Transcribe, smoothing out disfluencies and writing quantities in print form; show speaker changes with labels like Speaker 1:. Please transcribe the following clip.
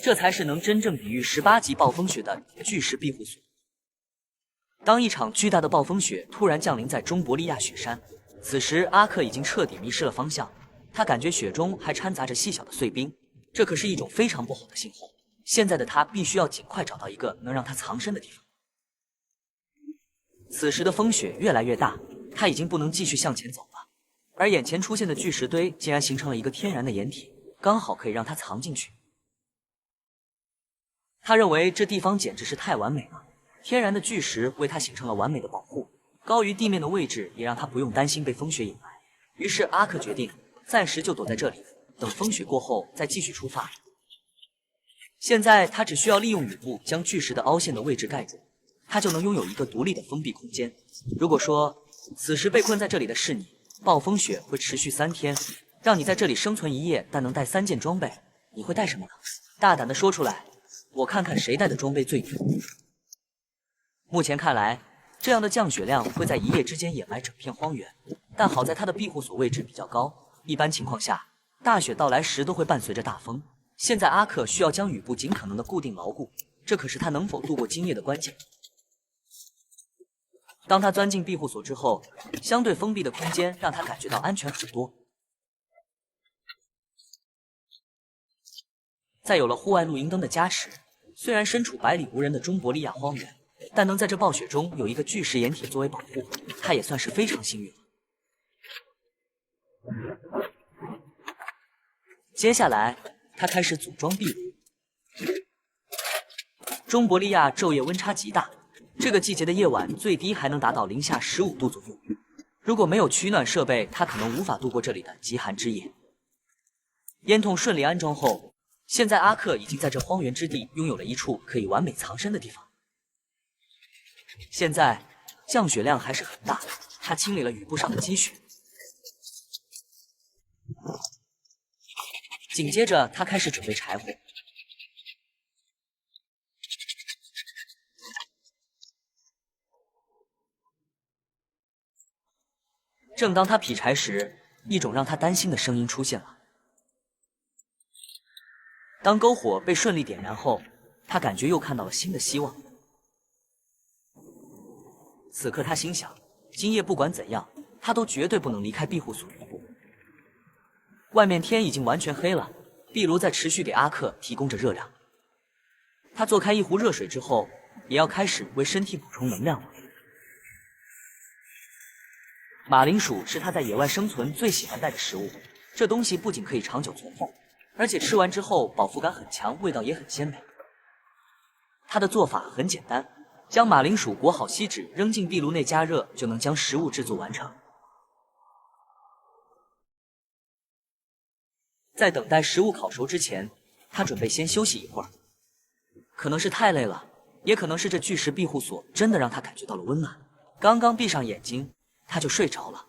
Speaker 1: 这才是能真正抵御18级暴风雪的巨石庇护所。当一场巨大的暴风雪突然降临在中伯利亚雪山，此时阿克已经彻底迷失了方向，他感觉雪中还掺杂着细小的碎冰，这可是一种非常不好的信号。现在的他必须要尽快找到一个能让他藏身的地方。此时的风雪越来越大，他已经不能继续向前走了，而眼前出现的巨石堆竟然形成了一个天然的掩体，刚好可以让他藏进去。他认为这地方简直是太完美了，天然的巨石为他形成了完美的保护，高于地面的位置也让他不用担心被风雪引来。于是阿克决定暂时就躲在这里，等风雪过后再继续出发。现在他只需要利用雨布将巨石的凹陷的位置盖住，他就能拥有一个独立的封闭空间。如果说此时被困在这里的是你，暴风雪会持续3天，让你在这里生存1夜，但能带3件装备，你会带什么呢？大胆的说出来，我看看谁带的装备最多。目前看来，这样的降雪量会在1夜之间掩埋整片荒原，但好在它的庇护所位置比较高，一般情况下，大雪到来时都会伴随着大风。现在阿克需要将雨布尽可能的固定牢固，这可是他能否度过今夜的关键。当他钻进庇护所之后，相对封闭的空间让他感觉到安全很多。再有了户外露营灯的加持，虽然身处百里无人的中伯利亚荒原，但能在这暴雪中有一个巨石掩体作为保护，他也算是非常幸运了。接下来他开始组装壁炉。中伯利亚昼夜温差极大，这个季节的夜晚最低还能达到零下15度左右。如果没有取暖设备，他可能无法度过这里的极寒之夜。烟筒顺利安装后，现在阿克已经在这荒原之地拥有了一处可以完美藏身的地方。现在降雪量还是很大，他清理了雨布上的积雪。紧接着，他开始准备柴火。正当他劈柴时，一种让他担心的声音出现了。当篝火被顺利点燃后，他感觉又看到了新的希望。此刻他心想，今夜不管怎样，他都绝对不能离开庇护所一步。外面天已经完全黑了，壁炉在持续给阿克提供着热量。他做开一壶热水之后，也要开始为身体补充能量了。马铃薯是他在野外生存最喜欢带的食物，这东西不仅可以长久存放，而且吃完之后饱腹感很强，味道也很鲜美。他的做法很简单，将马铃薯裹好锡纸，扔进壁炉内加热，就能将食物制作完成。在等待食物烤熟之前，他准备先休息一会儿。可能是太累了，也可能是这巨石庇护所真的让他感觉到了温暖。刚刚闭上眼睛，他就睡着了。